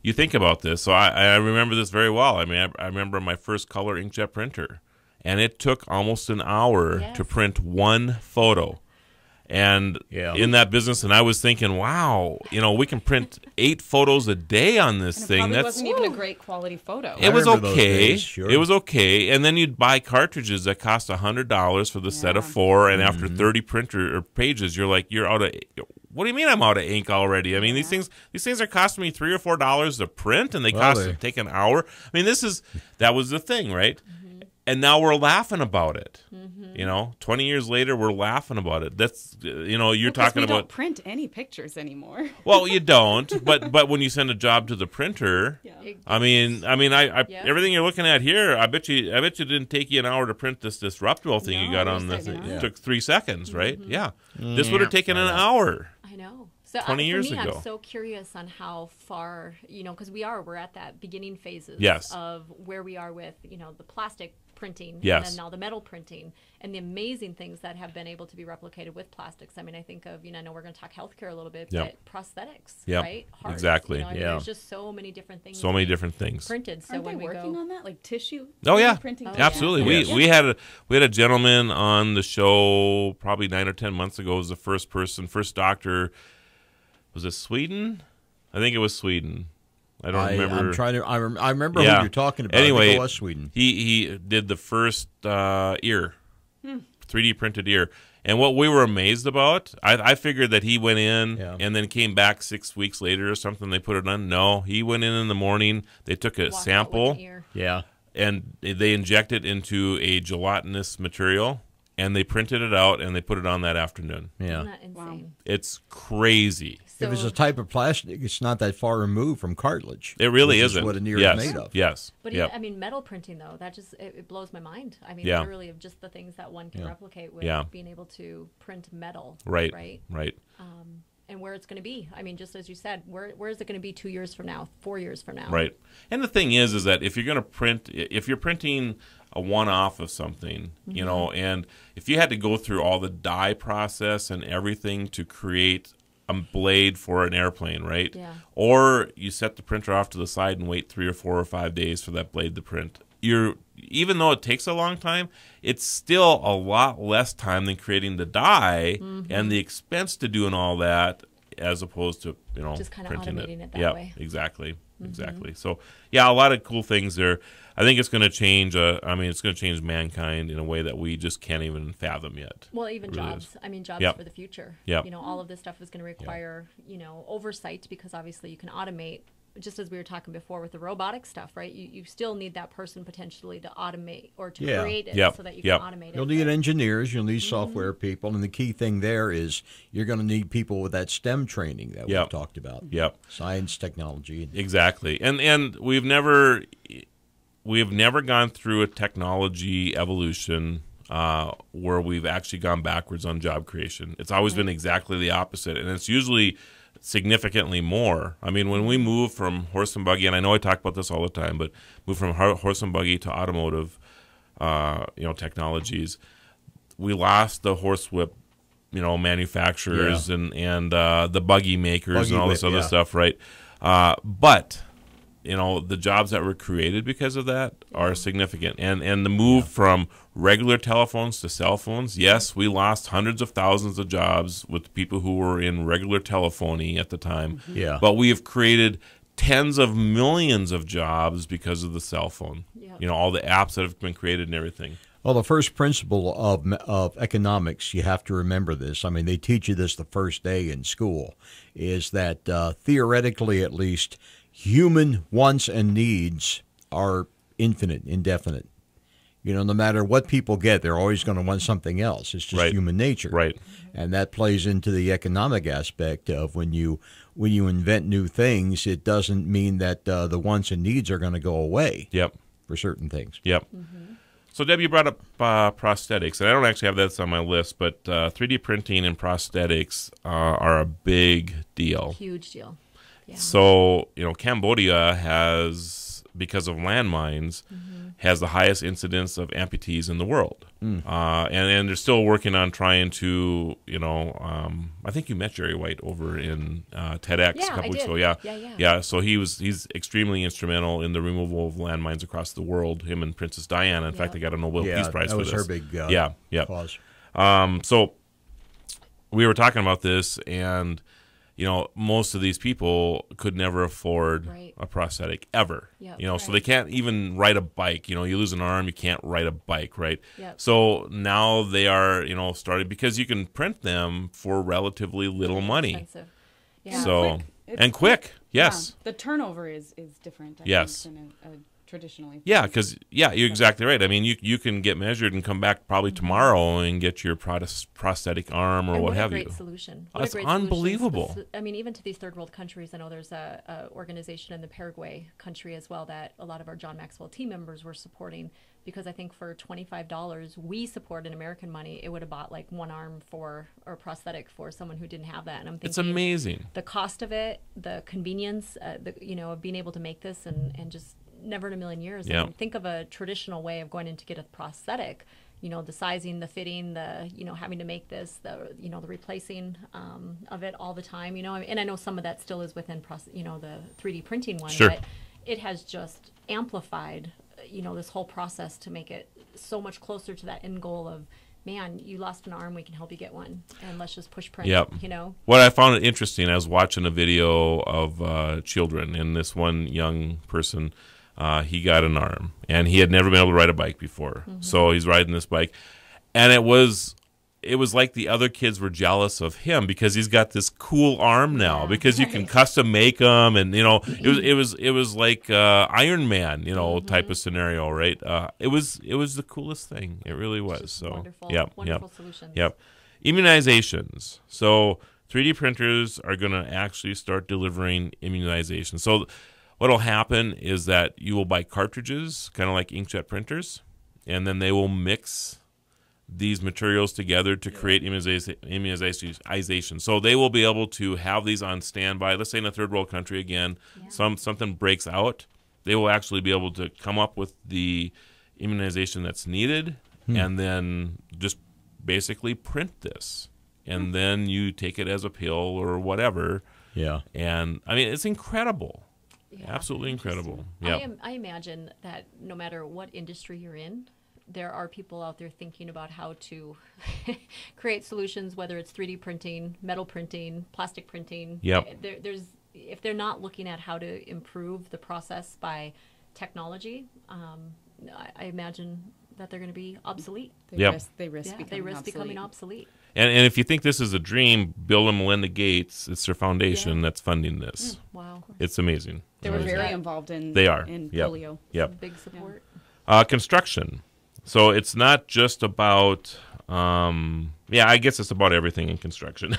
[SPEAKER 1] you think about this. So I remember this very well. I mean, I remember my first color inkjet printer, and it took almost an hour to print one photo. And in that business, and I was thinking, wow, we can print 8 photos a day on this thing.
[SPEAKER 4] That wasn't even a great quality photo.
[SPEAKER 1] It was okay. It was okay. And then you'd buy cartridges that cost $100 for the set of 4, and after 30 printer or pages, you're like, you're out of. What do you mean I'm out of ink already? I mean, these things are costing me $3 or4 to print, and they take an hour. I mean, that was the thing, right? And now we're laughing about it. 20 years later, we're laughing about it. That's, you're talking about.
[SPEAKER 4] We don't print any pictures anymore.
[SPEAKER 1] Well, you don't. But when you send a job to the printer, I mean, everything you're looking at here, I bet you didn't take you an hour to print this disruptible thing you got on this. It took 3 seconds, right? Yeah. This would have taken an hour.
[SPEAKER 2] I know. So
[SPEAKER 1] 20 years ago.
[SPEAKER 2] I'm so curious on how far, because we're at that beginning phases of where we are with, the plastic printing and then now the metal printing and the amazing things that have been able to be replicated with plastics. I mean, I think of, I know we're going to talk healthcare a little bit, but prosthetics, right? Heart,
[SPEAKER 1] exactly.
[SPEAKER 2] There's just so many different things.
[SPEAKER 1] So many different things
[SPEAKER 2] printed. So
[SPEAKER 4] Aren't they working on that, like tissue?
[SPEAKER 1] Oh yeah,
[SPEAKER 4] printing.
[SPEAKER 1] Absolutely. We had a gentleman on the show probably 9 or 10 months ago. Was the first doctor Was it Sweden? I think it was Sweden. I don't remember.
[SPEAKER 3] I'm trying to. I remember who you're talking about.
[SPEAKER 1] Anyway,
[SPEAKER 3] I think it was Sweden.
[SPEAKER 1] He did the first ear, 3D printed ear, and what we were amazed about, I figured that he went in and then came back 6 weeks later or something. They put it on. No, he went in the morning. They took a sample, and they injected it into a gelatinous material. And they printed it out, and they put it on that afternoon.
[SPEAKER 2] Yeah. Isn't that insane? Wow.
[SPEAKER 1] It's crazy.
[SPEAKER 3] So, if it's a type of plastic, it's not that far removed from cartilage.
[SPEAKER 1] It really isn't.
[SPEAKER 3] What an ear is made of.
[SPEAKER 1] Yes.
[SPEAKER 2] But even, I mean, metal printing, though, that just, it blows my mind. I mean, literally of just the things that one can replicate with being able to print metal.
[SPEAKER 1] Right.
[SPEAKER 2] And where it's going to be. I mean, just as you said, where is it going to be 2 years from now, 4 years from now?
[SPEAKER 1] Right. And the thing is that if you're going to print, if you're printing a one-off of something, you know, and if you had to go through all the die process and everything to create a blade for an airplane, right?
[SPEAKER 2] Yeah.
[SPEAKER 1] Or you set the printer off to the side and wait 3 or 4 or 5 days for that blade to print. Even though it takes a long time, it's still a lot less time than creating the die and the expense to doing all that, as opposed to
[SPEAKER 2] just kind of
[SPEAKER 1] printing
[SPEAKER 2] automating it that way.
[SPEAKER 1] Exactly. So a lot of cool things there. I think it's going to change. It's going to change mankind in a way that we just can't even fathom yet.
[SPEAKER 2] Well, even jobs. I mean, jobs for the future. All of this stuff is going to require oversight, because obviously you can automate. Just as we were talking before with the robotic stuff, right? You still need that person potentially to automate or to create it so that you can automate it.
[SPEAKER 3] You'll need engineers, you'll need software people, and the key thing there is you're going to need people with that STEM training that we've talked about. Science, technology.
[SPEAKER 1] Exactly. And we've never gone through a technology evolution where we've actually gone backwards on job creation. It's always been exactly the opposite, and it's usually significantly more. I mean, when we move from horse and buggy, and I know I talk about this all the time, but move from horse and buggy to automotive, technologies, we lost the horsewhip, manufacturers and the buggy makers and all this other stuff, right? But the jobs that were created because of that are significant. And the move from regular telephones to cell phones, yes, we lost hundreds of thousands of jobs with people who were in regular telephony at the time. But we have created tens of millions of jobs because of the cell phone. All the apps that have been created and everything.
[SPEAKER 3] Well, the first principle of economics, you have to remember this. I mean, they teach you this the first day in school, is that theoretically at least, human wants and needs are infinite, indefinite. No matter what people get, they're always going to want something else. It's just human nature.
[SPEAKER 1] Right.
[SPEAKER 3] And that plays into the economic aspect of when you invent new things, it doesn't mean that the wants and needs are going to go away for certain things.
[SPEAKER 1] So, Deb, you brought up prosthetics, and I don't actually have that on my list, but 3D printing and prosthetics are a big deal.
[SPEAKER 2] Huge deal. Yeah.
[SPEAKER 1] So, Cambodia has, because of landmines, has the highest incidence of amputees in the world. And they're still working on trying to, I think you met Jerry White over in TEDx a couple weeks ago. Yeah. So he's extremely instrumental in the removal of landmines across the world, him and Princess Diana. In fact, they got a Nobel Peace Prize for this.
[SPEAKER 3] That was her big cause.
[SPEAKER 1] So we were talking about this, and most of these people could never afford a prosthetic ever. So they can't even ride a bike. You lose an arm, you can't ride a bike, right? So now they are, started, because you can print them for relatively little money.
[SPEAKER 2] Expensive.
[SPEAKER 1] So quick. Yes.
[SPEAKER 4] The turnover is different. I think, than a traditionally.
[SPEAKER 1] Because you're exactly right. I mean, you can get measured and come back probably tomorrow and get your prosthetic arm or what have you.
[SPEAKER 2] What a great solution.
[SPEAKER 1] That's unbelievable.
[SPEAKER 2] I mean, even to these third world countries, I know there's a organization in the Paraguay country as well that a lot of our John Maxwell team members were supporting, because I think for $25 we support in American money, it would have bought like one arm or prosthetic for someone who didn't have that. And I'm thinking
[SPEAKER 1] it's amazing.
[SPEAKER 2] The cost of it, the convenience, of being able to make this and just never in a million years. I mean, think of a traditional way of going in to get a prosthetic, the sizing, the fitting, the, having to make this, the replacing of it all the time, and I know some of that still is within, the 3D printing one, but it has just amplified, this whole process to make it so much closer to that end goal of man, you lost an arm, we can help you get one, and let's just push print.
[SPEAKER 1] Yep. What I found interesting, I was watching a video of children, and this one young person, he got an arm, and he had never been able to ride a bike before. So he's riding this bike, and it was like the other kids were jealous of him because he's got this cool arm now, because you can custom make them, and it was like Iron Man, type of scenario, right? It was the coolest thing. It really was. So
[SPEAKER 2] wonderful solutions.
[SPEAKER 1] Yep. Immunizations. So 3D printers are going to actually start delivering immunizations. So what will happen is that you will buy cartridges, kind of like inkjet printers, and then they will mix these materials together to create immunization. So they will be able to have these on standby. Let's say in a third world country again, something breaks out, they will actually be able to come up with the immunization that's needed, and then just basically print this, and then you take it as a pill or whatever. Yeah. And I mean, it's incredible. Absolutely incredible.
[SPEAKER 2] I imagine that no matter what industry you're in, there are people out there thinking about how to create solutions, whether it's 3D printing, metal printing, plastic printing. If they're not looking at how to improve the process by technology, I imagine that they're going to be obsolete.
[SPEAKER 4] They risk becoming
[SPEAKER 2] obsolete.
[SPEAKER 1] And if you think this is a dream, Bill and Melinda Gates, it's their foundation that's funding this.
[SPEAKER 2] Wow.
[SPEAKER 1] It's amazing.
[SPEAKER 4] They were very involved in polio.
[SPEAKER 2] Big support.
[SPEAKER 1] Construction. So it's not just about, I guess it's about everything in construction.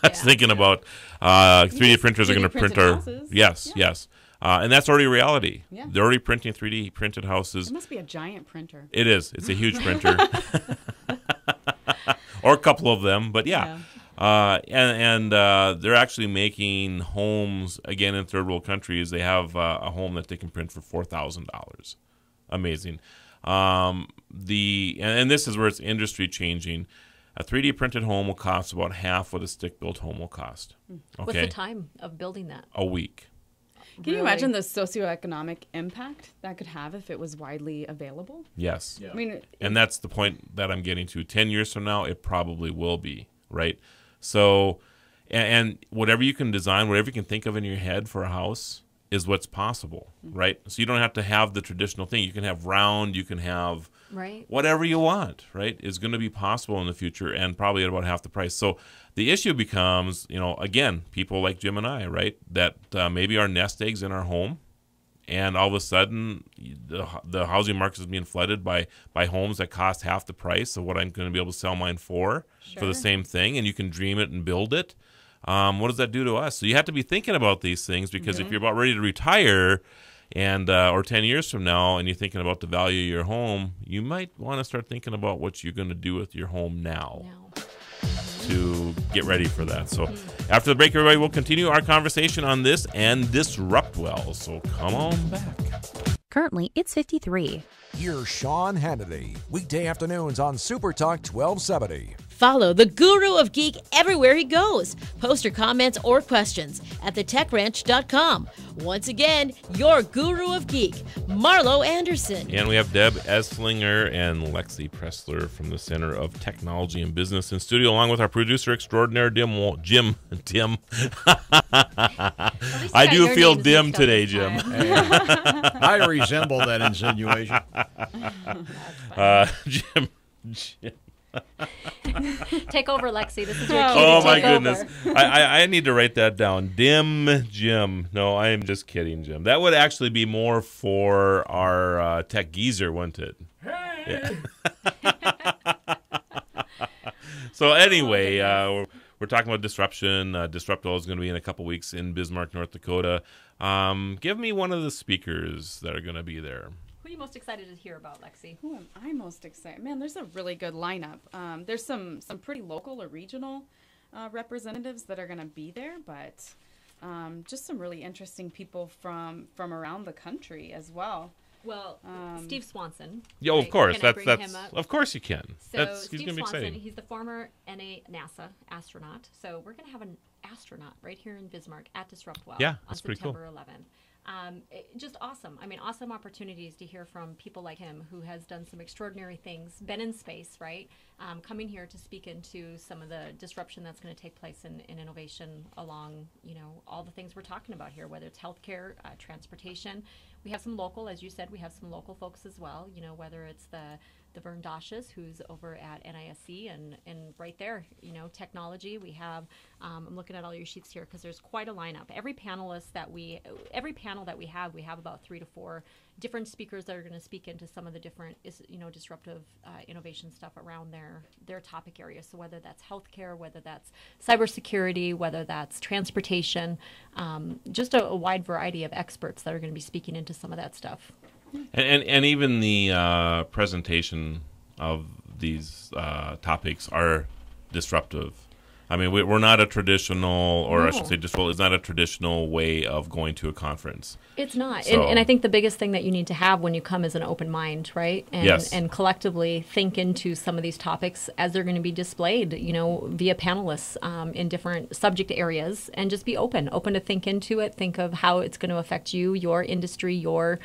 [SPEAKER 1] I was thinking about 3D printers are going to print our houses. Yes. And that's already a reality. Yeah. They're already printing 3D printed houses.
[SPEAKER 4] It must be a giant printer.
[SPEAKER 1] It is. It's a huge printer. Or a couple of them, but and they're actually making homes, again, in third world countries. They have a home that they can print for $4,000. Amazing. And this is where it's industry changing. A 3D printed home will cost about half what a stick-built home will cost. Okay?
[SPEAKER 2] What's the time of building that?
[SPEAKER 1] A week.
[SPEAKER 4] Can you imagine the socioeconomic impact that could have if it was widely available?
[SPEAKER 1] Yes.
[SPEAKER 4] Yeah. I mean,
[SPEAKER 1] and that's the point that I'm getting to. 10 years from now, it probably will be, right? So, and whatever you can design, whatever you can think of in your head for a house is what's possible, right? So you don't have to have the traditional thing. You can have round, you can have whatever you want, right? Is going to be possible in the future, and probably at about half the price. So the issue becomes, again, people like Jim and I, right, that maybe our nest eggs in our home, and all of a sudden the housing market is being flooded by homes that cost half the price of what I'm going to be able to sell mine for the same thing, and you can dream it and build it. What does that do to us? So you have to be thinking about these things, because if you're about ready to retire, and or 10 years from now, and you're thinking about the value of your home, you might want to start thinking about what you're going to do with your home now to get ready for that. So after the break, everybody, we'll continue our conversation on this and disrupt well. So come on back.
[SPEAKER 5] Currently, it's 53.
[SPEAKER 6] Here's Sean Hannity, weekday afternoons on Super Talk 1270.
[SPEAKER 7] Follow the Guru of Geek everywhere he goes. Post your comments or questions at thetechranch.com. Once again, your Guru of Geek, Marlo Anderson.
[SPEAKER 1] And we have Deb Eslinger and Lexi Preszler from the Center of Technology and Business in studio, along with our producer extraordinaire, Jim. I do feel dim today, Jim.
[SPEAKER 3] I resemble that insinuation.
[SPEAKER 1] Jim.
[SPEAKER 2] Take over, Lexi. This is your cue.
[SPEAKER 1] Oh, my goodness. I need to write that down. Dim Jim. No, I am just kidding, Jim. That would actually be more for our tech geezer, wouldn't it? Hey! Yeah. So anyway, we're talking about disruption. Disruptwell is going to be in a couple weeks in Bismarck, North Dakota. Give me one of the speakers that are going to be there.
[SPEAKER 2] Who are you most excited to hear about, Lexi?
[SPEAKER 4] Who am I most excited? Man, there's a really good lineup. There's some pretty local or regional representatives that are going to be there, but just some really interesting people from around the country as well.
[SPEAKER 2] Well, Steve Swanson.
[SPEAKER 1] Yeah, of course.
[SPEAKER 2] Can I bring him up?
[SPEAKER 1] Of course you can.
[SPEAKER 2] So
[SPEAKER 1] he's
[SPEAKER 2] Steve
[SPEAKER 1] going to be
[SPEAKER 2] Swanson,
[SPEAKER 1] exciting.
[SPEAKER 2] he's the former NASA astronaut. So we're going to have an astronaut right here in Bismarck at Disruptwell
[SPEAKER 1] on
[SPEAKER 2] September
[SPEAKER 1] cool.
[SPEAKER 2] 11th. Just awesome. I mean, awesome opportunities to hear from people like him who has done some extraordinary things, been in space, right? Coming here to speak into some of the disruption that's going to take place in innovation along, all the things we're talking about here, whether it's healthcare, transportation. We have some local, as you said, we have some local folks as well, whether it's the Vern Dashes, who's over at NISC, and right there, technology. We have, I'm looking at all your sheets here because there's quite a lineup. Every panel that we have about 3 to 4 different speakers that are going to speak into some of the different, disruptive innovation stuff around their topic area. So whether that's healthcare, whether that's cybersecurity, whether that's transportation, just a wide variety of experts that are going to be speaking into some of that stuff.
[SPEAKER 1] And even the presentation of these topics are disruptive. I mean, we're not a traditional, or no. I should say, it's not a traditional way of going to a conference.
[SPEAKER 2] It's not. So, and I think the biggest thing that you need to have when you come is an open mind, right? And,
[SPEAKER 1] yes.
[SPEAKER 2] And collectively think into some of these topics as they're going to be displayed, via panelists in different subject areas, and just be open to think into it, think of how it's going to affect you, your industry, your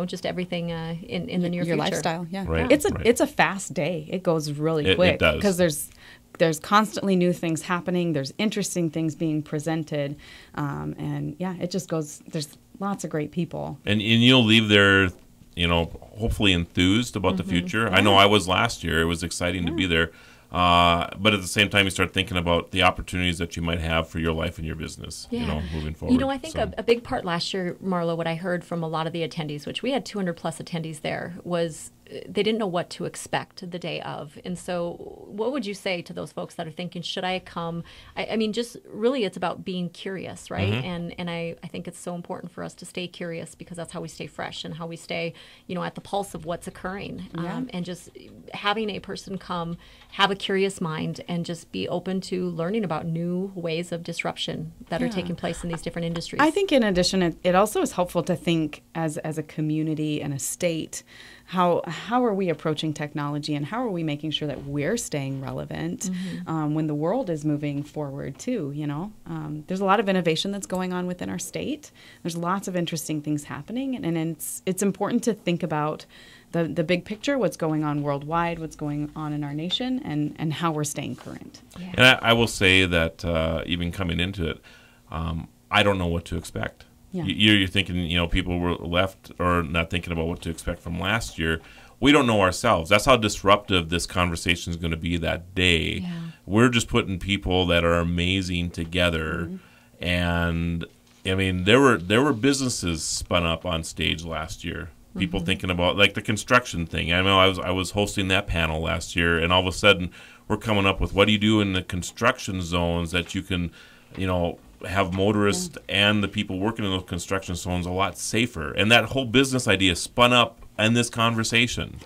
[SPEAKER 2] just everything in the near future.
[SPEAKER 4] Your lifestyle, yeah.
[SPEAKER 1] Right,
[SPEAKER 4] It's a fast day. It goes really quick.
[SPEAKER 1] It does.
[SPEAKER 4] Because there's constantly new things happening. There's interesting things being presented. And yeah, it just goes, there's lots of great people.
[SPEAKER 1] And you'll leave there, hopefully enthused about the future. Yeah. I know I was last year. It was exciting to be there. But at the same time, you start thinking about the opportunities that you might have for your life and your business, moving forward.
[SPEAKER 2] I think a big part last year, Marlo, what I heard from a lot of the attendees, which we had 200 plus attendees there, was they didn't know what to expect the day of. And so what would you say to those folks that are thinking, should I come? I mean, just really it's about being curious, right? Mm-hmm. And I think it's so important for us to stay curious, because that's how we stay fresh and how we stay, at the pulse of what's occurring.
[SPEAKER 4] Yeah.
[SPEAKER 2] And just having a person come, have a curious mind, and just be open to learning about new ways of disruption that are taking place in these different industries.
[SPEAKER 4] I think in addition, it also is helpful to think as a community and a state, how are we approaching technology, and how are we making sure that we're staying relevant when the world is moving forward too, There's a lot of innovation that's going on within our state. There's lots of interesting things happening, and it's important to think about the big picture, what's going on worldwide, what's going on in our nation, and how we're staying current.
[SPEAKER 1] Yeah. And I will say that even coming into it, I don't know what to expect.
[SPEAKER 4] Yeah.
[SPEAKER 1] You're thinking, people were left or not thinking about what to expect from last year. We don't know ourselves. That's how disruptive this conversation is going to be that day.
[SPEAKER 2] Yeah.
[SPEAKER 1] We're just putting people that are amazing together. Mm-hmm. And, I mean, there were businesses spun up on stage last year. People thinking about, like, the construction thing. I know I was hosting that panel last year, and all of a sudden we're coming up with, what do you do in the construction zones that you can, have motorists and the people working in those construction zones a lot safer. And that whole business idea spun up in this conversation.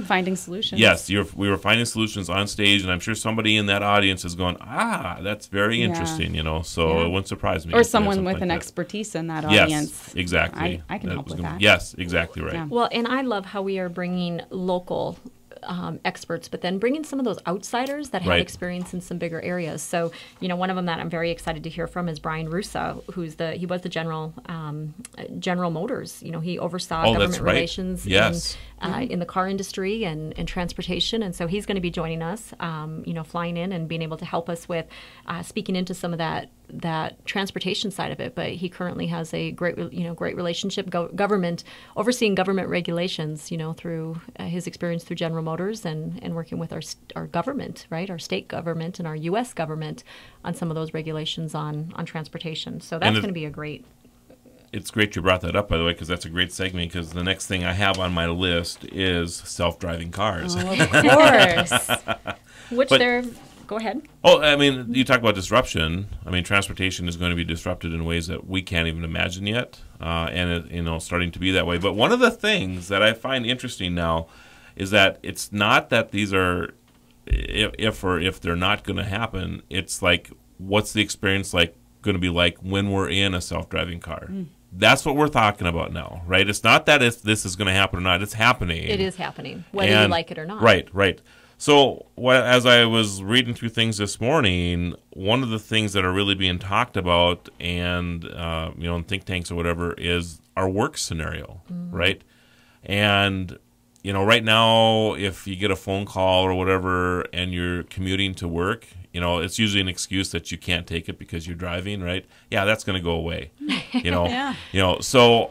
[SPEAKER 4] Finding solutions.
[SPEAKER 1] Yes, we were finding solutions on stage, and I'm sure somebody in that audience is going, that's very interesting, So it wouldn't surprise me.
[SPEAKER 4] Or someone with an expertise in that audience.
[SPEAKER 1] Yes, exactly.
[SPEAKER 4] I can help with that.
[SPEAKER 1] Yes, exactly right.
[SPEAKER 2] Yeah. Well, and I love how we are bringing local experts, but then bringing some of those outsiders that have experience in some bigger areas. So, one of them that I'm very excited to hear from is Brian Russo, he was the General Motors. He oversaw government relations in the car industry and transportation, and so he's going to be joining us. Flying in and being able to help us with speaking into some of that transportation side of it. But he currently has a great relationship overseeing government regulations, through his experience through General Motors and working with our government, right, our state government and our U.S. government on some of those regulations on transportation. So that's going to be a great.
[SPEAKER 1] It's great you brought that up, by the way, because that's a great segment, because the next thing I have on my list is self-driving cars.
[SPEAKER 4] Oh, of course.
[SPEAKER 2] Go ahead.
[SPEAKER 1] Oh, I mean, you talk about disruption. I mean, transportation is going to be disrupted in ways that we can't even imagine yet, and starting to be that way. But one of the things that I find interesting now is that it's not that these are if they're not going to happen. It's like, what's the experience going to be like when we're in a self-driving car? That's what we're talking about now, right? It's not that if this is going to happen or not. It's happening.
[SPEAKER 2] It is happening, whether you like it or not.
[SPEAKER 1] Right. So as I was reading through things this morning, one of the things that are really being talked about and in think tanks or whatever is our work scenario, right? And right now, if you get a phone call or whatever and you're commuting to work, it's usually an excuse that you can't take it because you're driving, right? Yeah, that's going to go away. So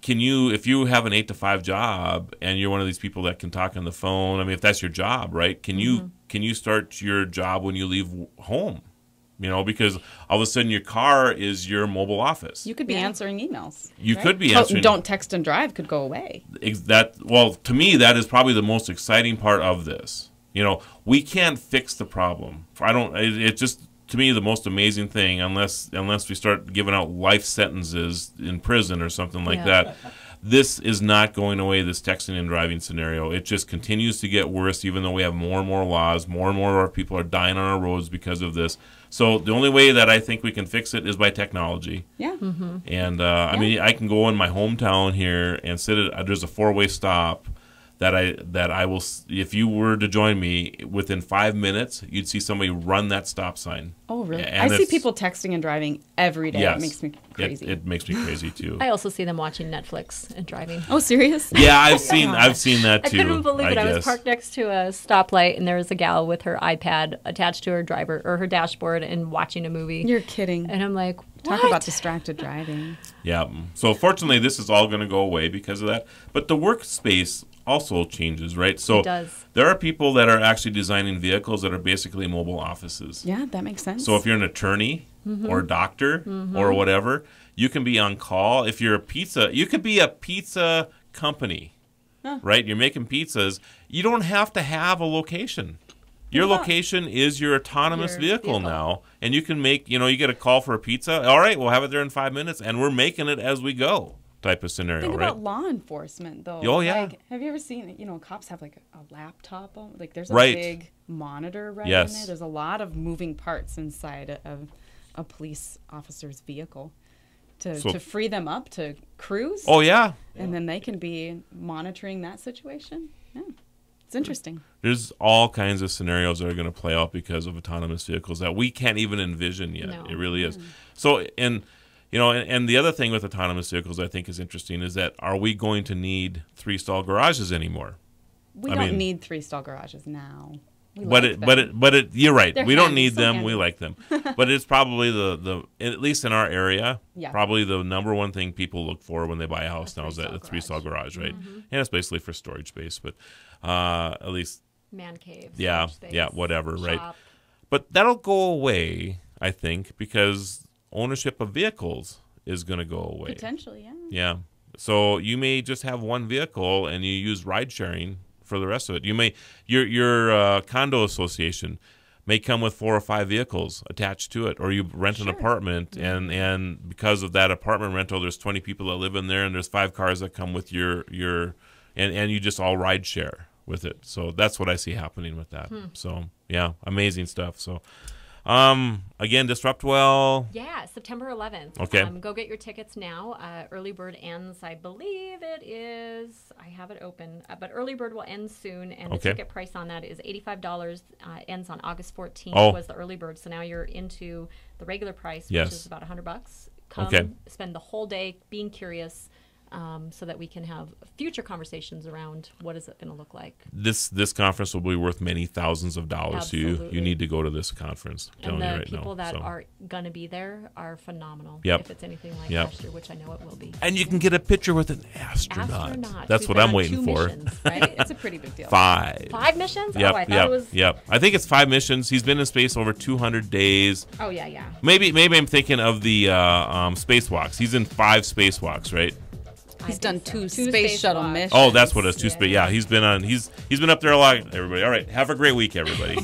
[SPEAKER 1] if you have an 8 to 5 job and you're one of these people that can talk on the phone, I mean, if that's your job, right? Can you start your job when you leave home? Because all of a sudden your car is your mobile office.
[SPEAKER 4] You could be answering emails.
[SPEAKER 1] You could be answering.
[SPEAKER 4] Don't text and drive could go away.
[SPEAKER 1] To me, that is probably the most exciting part of this. We can't fix the problem. It's just, to me, the most amazing thing, unless we start giving out life sentences in prison or something like that. This is not going away, this texting and driving scenario. It just continues to get worse, even though we have more and more laws. More and more of our people are dying on our roads because of this. So the only way that I think we can fix it is by technology.
[SPEAKER 4] Yeah.
[SPEAKER 1] And, I mean, I can go in my hometown here and there's a 4-way stop that I will, if you were to join me, within 5 minutes, you'd see somebody run that stop sign.
[SPEAKER 4] Oh, really? I see people texting and driving every day.
[SPEAKER 1] Yes.
[SPEAKER 4] It makes me crazy.
[SPEAKER 1] It makes me crazy, too.
[SPEAKER 2] I also see them watching Netflix and driving.
[SPEAKER 4] Oh, serious?
[SPEAKER 1] Yeah, I've seen that, too.
[SPEAKER 2] I couldn't believe it. I was parked next to a stoplight, and there was a gal with her iPad attached to her her dashboard and watching a movie.
[SPEAKER 4] You're kidding.
[SPEAKER 2] And I'm like, what?
[SPEAKER 4] Talk about distracted driving.
[SPEAKER 1] Yeah. So fortunately, this is all going to go away because of that. But the workspace also changes, right? So
[SPEAKER 2] it does.
[SPEAKER 1] There are people that are actually designing vehicles that are basically mobile offices.
[SPEAKER 4] Yeah, that makes sense.
[SPEAKER 1] So if you're an attorney or a doctor or whatever, you can be on call. If you're you could be a pizza company, right? You're making pizzas. You don't have to have a location. Your location is your autonomous vehicle now, and you can make, you get a call for a pizza. All right, we'll have it there in 5 minutes, and we're making it as we go. Type of scenario,
[SPEAKER 4] Think
[SPEAKER 1] right?
[SPEAKER 4] about law enforcement, though.
[SPEAKER 1] Oh, yeah.
[SPEAKER 4] Like, have you ever seen, cops have like a laptop, like there's a
[SPEAKER 1] Right.
[SPEAKER 4] big monitor in
[SPEAKER 1] Yes.
[SPEAKER 4] there. There's a lot of moving parts inside of a police officer's vehicle to free them up to cruise.
[SPEAKER 1] Oh, yeah.
[SPEAKER 4] And then they can be monitoring that situation. Yeah. It's interesting.
[SPEAKER 1] There's all kinds of scenarios that are going to play out because of autonomous vehicles that we can't even envision yet.
[SPEAKER 2] No.
[SPEAKER 1] It really is. So, and the other thing with autonomous vehicles I think is interesting is that are we going to need 3-stall garages anymore?
[SPEAKER 4] We don't need 3-stall garages now.
[SPEAKER 1] But you're right.
[SPEAKER 4] They're
[SPEAKER 1] we don't
[SPEAKER 4] handy,
[SPEAKER 1] need
[SPEAKER 4] so
[SPEAKER 1] them.
[SPEAKER 4] handy.
[SPEAKER 1] We like them. But it's probably the at least in our area, probably the number one thing people look for when they buy a house now is that a 3-stall garage, right? And it's basically for storage space, but at least
[SPEAKER 2] man cave.
[SPEAKER 1] Yeah,
[SPEAKER 2] space,
[SPEAKER 1] yeah, whatever,
[SPEAKER 2] shop.
[SPEAKER 1] right? But that'll go away, I think, because ownership of vehicles is going to go away.
[SPEAKER 4] Potentially, yeah.
[SPEAKER 1] Yeah. So you may just have one vehicle and you use ride sharing for the rest of it. You may your condo association may come with 4 or 5 vehicles attached to it, or you rent an apartment and because of that apartment rental, there's 20 people that live in there, and there's 5 cars that come with your and you just all ride share with it. So that's what I see happening with that. So yeah, amazing stuff. So. Again, Disrupt Well.
[SPEAKER 2] Yeah, September 11th.
[SPEAKER 1] Okay.
[SPEAKER 2] Go get your tickets now. Early bird ends, I believe it is. I have it open, but early bird will end soon, and the ticket price on that is $85. Ends on August 14th. Was the early bird, so now you're into the regular price, which is about $100. Come, spend the whole day being curious. So that we can have future conversations around what is it going to look like. This
[SPEAKER 1] conference will be worth many thousands of dollars to you. You need to go to this conference.
[SPEAKER 2] And the people that are going to be there are phenomenal.
[SPEAKER 1] Yep.
[SPEAKER 2] If it's anything like last year, which I know it will be.
[SPEAKER 1] And you can get a picture with an astronaut. That's what I'm waiting for.
[SPEAKER 2] Missions, right?
[SPEAKER 4] It's a pretty big deal.
[SPEAKER 1] 5.
[SPEAKER 2] 5 missions?
[SPEAKER 1] Yep,
[SPEAKER 2] I thought it was.
[SPEAKER 1] Yep. I think it's 5 missions. He's been in space over 200 days.
[SPEAKER 2] Oh yeah.
[SPEAKER 1] Maybe I'm thinking of the spacewalks. He's in 5 spacewalks, right?
[SPEAKER 4] He's done 2 space shuttle missions.
[SPEAKER 1] Oh, that's what it is. 2 space. Yeah, he's been up there a lot. Everybody. All right. Have a great week, everybody.